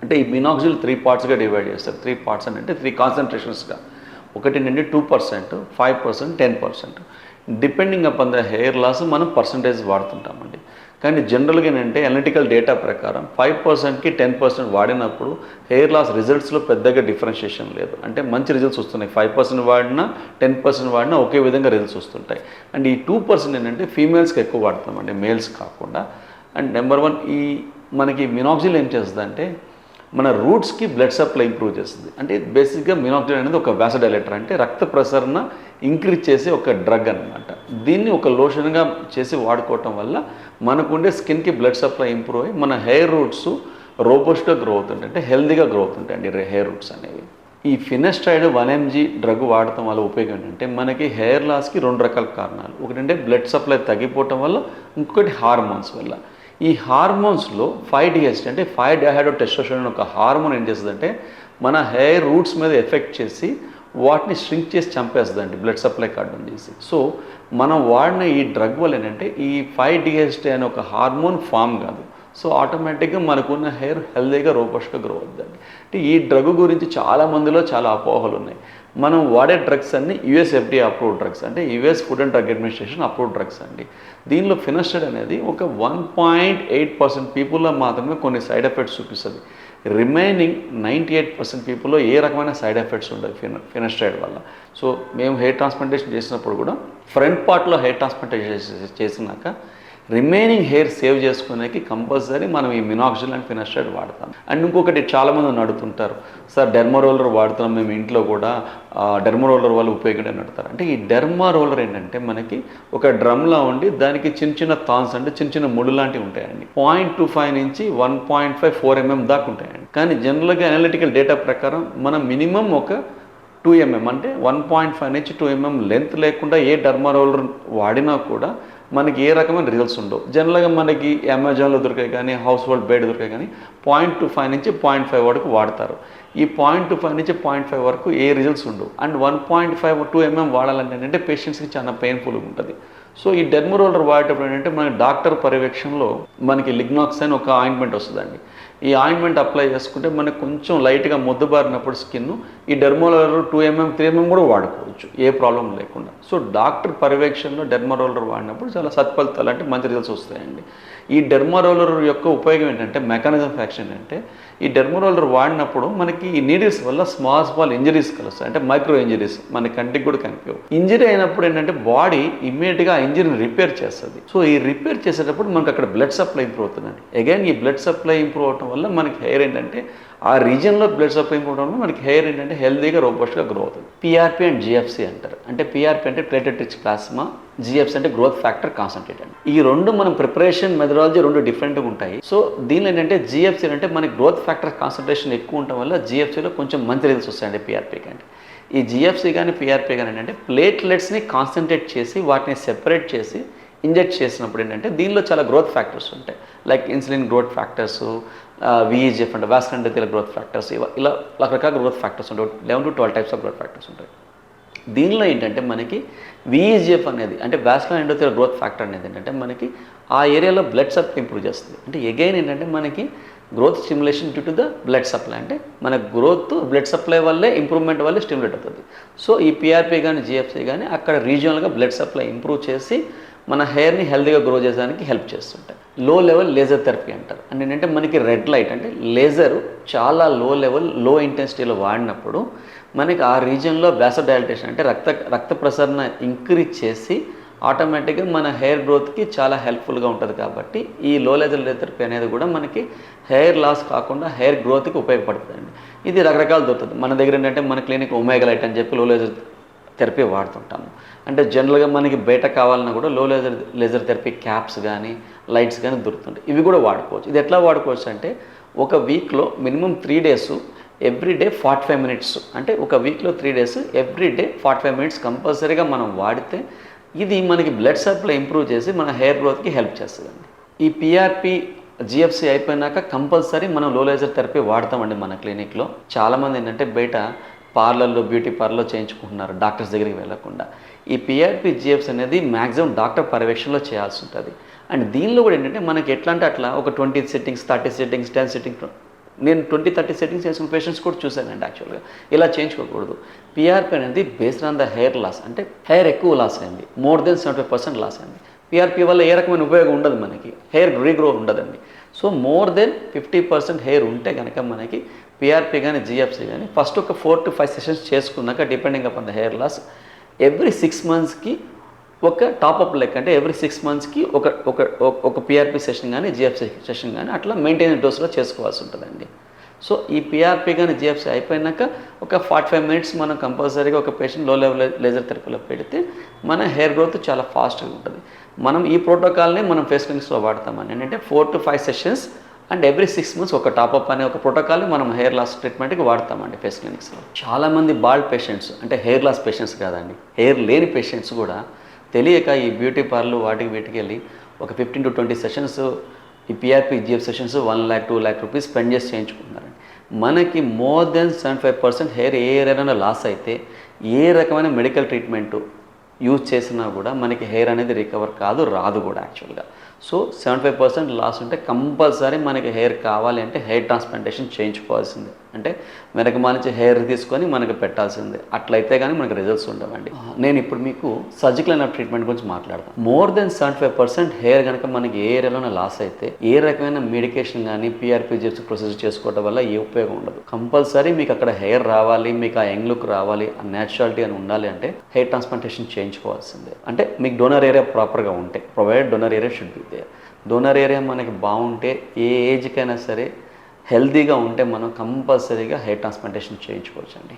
అంటే ఈ మినాక్సిల్ 3 పార్ట్స్గా డివైడ్ చేస్తారు. 3 పార్ట్స్ అంటే 3 కాన్సన్ట్రేషన్స్గా. ఒకటి నుండి 2%, 5%, 10%. Depending upon the hair loss మనం పర్సంటేజ్ వాడుతుంటామండి. కానీ జనరల్గా ఏంటంటే అనలిటికల్ డేటా ప్రకారం 5%కి 10% వాడినప్పుడు హెయిర్ లాస్ రిజల్ట్స్లో పెద్దగా డిఫరెన్షియేషన్ లేదు. అంటే మంచి రిజల్ట్స్ వస్తున్నాయి. 5% వాడినా 10% వాడినా ఒకే విధంగా రిజల్ట్స్ వస్తుంటాయి. అండ్ ఈ 2% ఏంటంటే ఫీమేల్స్కి ఎక్కువ వాడతామండి, మేల్స్ కాకుండా. అండ్ నెంబర్ 1 ఈ మనకి మినాక్సిల్ ఏం చేస్తుందంటే మన రూట్స్కి బ్లడ్ సప్లై ఇంప్రూవ్ చేస్తుంది. అంటే బేసిక్గా మినాక్సిల్ అనేది ఒక వాసోడైలేటర్, అంటే రక్త ప్రసరణ ఇంక్రీజ్ చేసే ఒక డ్రగ్ అనమాట. దీన్ని ఒక లోషన్గా చేసి వాడుకోవటం వల్ల మనకుండే స్కిన్కి బ్లడ్ సప్లై ఇంప్రూవ్ అయ్యి మన హెయిర్ రూట్స్ రోబస్ట్గా గ్రో అవుతుంటాయి, అంటే హెల్దీగా గ్రో అవుతుంటాయండి హెయిర్ రూట్స్ అనేవి. ఈ ఫినస్ట్రైడ్ 1 mg డ్రగ్ వాడటం వల్ల ఉపయోగం ఏంటంటే మనకి హెయిర్ లాస్కి 2 రకాల కారణాలు. ఒకటంటే బ్లడ్ సప్లై తగ్గిపోవటం వల్ల, ఇంకొకటి హార్మోన్స్ వల్ల. ఈ హార్మోన్స్లో 5-DHT అంటే 5-డైహైడ్రోటెస్టోస్టెరాన్ అనే ఒక హార్మోన్ ఏం చేస్తుందంటే మన హెయిర్ రూట్స్ మీద ఎఫెక్ట్ చేసి వాటిని ష్రింక్ చేసి చంపేస్తుందండి బ్లడ్ సప్లై కట్టడం చేసి. సో మనం వాడిన ఈ డ్రగ్ వల్ల ఏంటంటే ఈ 5-DHT అనే ఒక హార్మోన్ ఫామ్ కాదు. సో ఆటోమేటిక్గా మనకున్న హెయిర్ హెల్దీగా రోబస్ట్గా గ్రో అవుతుందండి. అంటే ఈ డ్రగ్ గురించి చాలా మందిలో చాలా అపోహలు ఉన్నాయి. మనం వాడే డ్రగ్స్ అన్ని యుఎస్ FDA అప్రూవ్డ్ డ్రగ్స్, అంటే US food and drug administration approved drugs అండి. దీనిలో ఫినస్ట్రైడ్ అనేది ఒక 1.8% పీపుల్లో మాత్రమే కొన్ని సైడ్ ఎఫెక్ట్స్ చూపిస్తుంది. రిమైనింగ్ 98% పీపుల్లో ఏ రకమైన సైడ్ ఎఫెక్ట్స్ ఉండవు ఫినస్ట్రైడ్ వల్ల. సో మేము హెయిర్ ట్రాన్స్ప్లాంటేషన్ చేసినప్పుడు కూడా ఫ్రంట్ పార్ట్లో హెయిర్ ట్రాన్స్ప్లాంటేషన్ చేసినాక రిమైనింగ్ హెయిర్ సేవ్ చేసుకునేకి కంపల్సరీ మనం ఈ మినాక్సిల్ అండ్ ఫినస్ట్రైడ్ వాడతాం. అండ్ ఇంకొకటి చాలామంది నడుతుంటారు, సార్ డెర్మా రోలర్ వాడుతున్నాం మేము ఇంట్లో కూడా, డెర్మా రోలర్ వల్ల ఉపయోగం అని అడుగుతారు. అంటే ఈ డెర్మా రోలర్ ఏంటంటే మనకి ఒక డ్రమ్లా ఉండి దానికి చిన్న చిన్న థాన్స్ అంటే చిన్న చిన్న ముళ్ళు లాంటివి ఉంటాయండి. 0.25 నుంచి 1.54 mm దాకా ఉంటాయండి. కానీ జనరల్గా అనలిటికల్ డేటా ప్రకారం మనం మినిమం ఒక 2 mm అంటే 1.5 నుంచి 2 mm లెంత్ లేకుండా ఏ డెర్మా రోలర్ వాడినా కూడా మనకి ఏ రకమైన రిజల్ట్స్ ఉండవు. జనరల్గా మనకి అమెజాన్లో దొరికాయి కానీ, హౌస్ హోల్డ్ బయట దొరికాయి కానీ 0.25 నుంచి 0.5 వరకు వాడతారు. ఈ 0.25 నుంచి 0.5 వరకు ఏ రిజల్ట్స్ ఉండవు. అండ్ 1.5 2 mm వాడాలంటే ఏంటంటే పేషెంట్స్కి చాలా పెయిన్ఫుల్గా ఉంటుంది. సో ఈ డెర్మా రోలర్ వాడేటప్పుడు ఏంటంటే మనకి డాక్టర్ పర్యవేక్షణలో మనకి లిగ్నాక్స్ అని ఒక ఆయింట్మెంట్ వస్తుందండి. ఈ ఆయింట్మెంట్ అప్లై చేసుకుంటే మనకు కొంచెం లైట్గా మొద్దుబారినప్పుడు స్కిన్ ఈ డెర్మా రోలర్ 2 mm 3 mm కూడా వాడుకోవచ్చు, ఏ ప్రాబ్లం లేకుండా. సో డాక్టర్ పర్యవేక్షణలో డెర్మా రోలర్ వాడినప్పుడు చాలా సత్ఫలితాలు అంటే మంచి రిజల్ట్స్ వస్తాయండి. ఈ డెర్మా రోలర్ యొక్క ఉపయోగం ఏంటంటే మెకానిజం ఆఫ్ యాక్షన్ అంటే ఈ డెర్మా రోలర్ వాడినప్పుడు మనకి ఈ నీడిల్స్ వల్ల స్మాల్ ఇంజరీస్ కలుస్తాయి, అంటే మైక్రో ఇంజరీస్ మన కంటికి కూడా కనిపించవు. ఇంజరీ అయినప్పుడు ఏంటంటే బాడీ ఇమ్మీడియట్గా ఆ ఇంజరీని రిపేర్ చేస్తుంది. సో ఈ రిపేర్ చేసేటప్పుడు మనకి అక్కడ బ్లడ్ సప్లై ఇంప్రూవ్ అవుతుందండి. అగైన్ ఈ బ్లడ్ సప్లై ఇంప్రూవ్ అవడం వల్ల మనకి హెయిర్ ఏంటంటే ఆ రీజియన్లో బ్లడ్ సప్లై ఇంప్రూవ్ అవడం వల్ల మనకి హెయిర్ ఏంటంటే హెల్దీగా రోబస్ట్గా గ్రో అవుతుంది. PRP అండ్ GFC అంటారు. అంటే PRP అంటే ప్లేటెడ్ రిచ్ ప్లాస్మా, GFC అంటే గ్రోత్ ఫ్యాక్టర్ కాన్సంట్రేట్ అండి. ఈ రెండు మనం ప్రిపరేషన్ మెథడాలజీ రెండు డిఫరెంట్గా ఉంటాయి. సో దీనిలో ఏంటంటే GFC అంటే మనకి గ్రోత్ ఫ్యాక్టర్ కాన్సంట్రేషన్ ఎక్కువ ఉండటం వల్ల GFCలో కొంచెం మంచి రిజల్ట్స్ వస్తాయండి PRP కంటే. ఈ GFC కానీ PRP కానీ ఏంటంటే ప్లేట్లెట్స్ని కాన్సన్ట్రేట్ చేసి వాటిని సెపరేట్ చేసి ఇంజెక్ట్ చేసినప్పుడు ఏంటంటే దీనిలో చాలా గ్రోత్ ఫ్యాక్టర్స్ ఉంటాయి. Like insulin growth factors, VEGF అంటే వాస్కులర్ ఎండోథెలియల్ గ్రోత్ ఫ్యాక్టర్స్, ఇలా రకరకాల గ్రోత్ ఫ్యాక్టర్స్ ఉంటాయి. 11 to 12 types of growth factors ఉంటాయి. దీనిలో ఏంటంటే మనకి VEGF అనేది అంటే వాస్కులర్ ఎండోథెలియల్ గ్రోత్ ఫ్యాక్టర్ అనేది ఏంటంటే మనకి ఆ ఏరియాలో బ్లడ్ సప్లై ఇంప్రూవ్ చేస్తుంది. అంటే అగైన్ ఏంటంటే మనకి growth stimulation due to the blood supply, అంటే మన గ్రోత్ బ్లడ్ సప్లై వల్లే ఇంప్రూవ్మెంట్ వల్లే స్టిమ్యులేట్ అవుతుంది. సో ఈ PRP కానీ GFC కానీ అక్కడ రీజియనల్గా బ్లడ్ సప్లై ఇంప్రూవ్ చేసి మన హెయిర్ని హెల్దీగా గ్రో చేయడానికి హెల్ప్ చేస్తుంటాయి. లో లెవెల్ లేజర్ థెరపీ అంటారు. అంటే ఏంటంటే మనకి రెడ్ లైట్ అంటే లేజర్ చాలా లో లెవెల్ లో ఇంటెన్సిటీలో వాడినప్పుడు మనకి ఆ రీజియన్లో వాసోడైలేషన్ అంటే రక్త ప్రసరణ ఇంక్రీజ్ చేసి ఆటోమేటిక్గా మన హెయిర్ గ్రోత్కి చాలా హెల్ప్ఫుల్గా ఉంటుంది. కాబట్టి ఈ లో లేజర్ థెరపీ అనేది కూడా మనకి హెయిర్ లాస్ కాకుండా హెయిర్ గ్రోత్కి ఉపయోగపడుతుందండి. ఇది రకరకాలు దొరుకుతుంది. మన దగ్గర ఏంటంటే మన క్లినిక్ ఒమేగా లైట్ అని చెప్పి లో లేజర్ థెరపీ వాడుతుంటాము. అంటే జనరల్గా మనకి బయట కావాలన్నా కూడా లో లేజర్ థెరపీ క్యాప్స్ కానీ లైట్స్ కానీ దొరుకుతుంటాయి. ఇవి కూడా వాడుకోవచ్చు. ఇది ఎట్లా వాడుకోవచ్చు అంటే ఒక వీక్లో మినిమం 3 days ఎవ్రీడే 45 minutes, అంటే ఒక వీక్లో 3 days ఎవ్రీడే 45 minutes కంపల్సరీగా మనం వాడితే ఇది మనకి బ్లడ్ సప్లై ఇంప్రూవ్ చేసి మన హెయిర్ గ్రోత్కి హెల్ప్ చేస్తుందండి. ఈ PRP GFC అయిపోయినాక కంపల్సరీ మనం లో లేజర్ థెరపీ వాడతామండి మన క్లినిక్లో. చాలామంది ఏంటంటే బయట పార్లర్లో బ్యూటీ పార్లర్లో చేయించుకుంటున్నారు డాక్టర్స్ దగ్గరికి వెళ్ళకుండా. ఈ PRP GFC అనేది మ్యాక్సిమం డాక్టర్ పర్యవేక్షణలో చేయాల్సి ఉంటుంది. అండ్ దీనిలో కూడా ఏంటంటే మనకి ఎట్లా అంటే అట్లా ఒక 20 sittings 30 sittings 10 sittings నేను 20-30 సెట్టింగ్స్ చేసుకున్న పేషెంట్స్ కూడా చూశానండి యాక్చువల్గా. ఇలా చేయించుకోకూడదు. పిఆర్పి అనేది based on the hair loss, అంటే హెయిర్ ఎక్కువ లాస్ అయింది, మోర్ దెన్ 75% లాస్ అయింది. పిఆర్పి వల్ల ఏ రకమైన ఉపయోగం ఉండదు, మనకి హెయిర్ రీగ్రో ఉండదండి. సో మోర్ దెన్ 50% హెయిర్ ఉంటే కనుక మనకి పిఆర్పి కానీ జిఎఫ్సి కానీ ఫస్ట్ ఒక 4 to 5 సెషన్స్ చేసుకున్నాక, depending upon the hair loss, every 6 మంత్స్కి ఒక టాపప్ లెక్క, అంటే ఎవ్రీ 6 మంత్స్కి ఒక ఒక ఒక పిఆర్పి సెషన్ కానీ జిఎఫ్సి సెషన్ కానీ అట్లా మెయింటైన్ డోస్లో చేసుకోవాల్సి ఉంటుందండి. సో ఈ పిఆర్పి కానీ జిఎఫ్సి అయిపోయినాక ఒక 45 మినిట్స్ మనం కంపల్సరీగా ఒక పేషెంట్ లో లెవెల్ లేజర్ థెరపీలో పెడితే మన హెయిర్ గ్రోత్ చాలా ఫాస్ట్గా ఉంటుంది. మనం ఈ ప్రోటోకాల్ని మనం ఫేస్ క్లినిక్స్లో వాడతామని, ఏంటంటే 4 to 5 sessions and every 6 months ఒక టాపప్ అనే ఒక ప్రోటోకాల్ని మనం హెయిర్ లాస్ ట్రీట్మెంట్కి వాడతామండి ఫేస్ క్లినిక్స్లో. చాలామంది బాల్డ్ పేషెంట్స్, అంటే హెయిర్ లాస్ పేషెంట్స్ కాదండి, హెయిర్ లేని పేషెంట్స్ కూడా తెలియక ఈ బ్యూటీ పార్లర్ వాటికి వీటికి వెళ్ళి ఒక 15 to 20 సెషన్స్ ఈ PRP GF sessions 1 lakh 2 lakh rupees spend చేసి చేయించుకుంటున్నారండి. మనకి మోర్ దెన్ 75% హెయిర్ ఏ ఏరియాలో లాస్ అయితే ఏ రకమైన మెడికల్ ట్రీట్మెంటు యూజ్ చేసినా కూడా మనకి హెయిర్ అనేది రికవర్ కాదు, రాదు కూడా యాక్చువల్గా. సో 75% లాస్ ఉంటే కంపల్సరీ మనకి హెయిర్ కావాలి అంటే హెయిర్ ట్రాన్స్ప్లాంటేషన్ చేయించుకోవాల్సిందే. అంటే వెనక నుంచి హెయిర్ తీసుకొని మనకి పెట్టాల్సిందే. అట్లయితే కానీ మనకి రిజల్ట్స్ ఉండవండి. నేను ఇప్పుడు మీకు సర్జికల్ లైన్ ఆఫ్ ట్రీట్మెంట్ గురించి మాట్లాడతాను. మోర్ దెన్ 75% హెయిర్ కనుక మనకి ఏ ఏరియాలోనే లాస్ అయితే ఏ రకమైన మెడికేషన్ కానీ పిఆర్పి జిప్స్ ప్రొసీజర్ చేసుకోవడం వల్ల ఏ ఉపయోగం ఉండదు. కంపల్సరీ మీకు అక్కడ హెయిర్ రావాలి, మీకు ఆ యంగ్ లుక్ రావాలి, ఆ న్యాచురాలిటీ అని ఉండాలి అంటే హెయిర్ ట్రాన్స్ప్లాంటేషన్ చేయించుకోవాల్సిందే. అంటే మీకు డోనర్ ఏరియా ప్రాపర్గా ఉంటే, provided donor area should be there. Donor area మనకి బాగుంటే ఏ ఏజ్కైనా సరే హెల్తీగా ఉంటే మనం కంపల్సరీగా హెయిర్ ట్రాన్స్ప్లాంటేషన్ చేయించుకోవచ్చండి.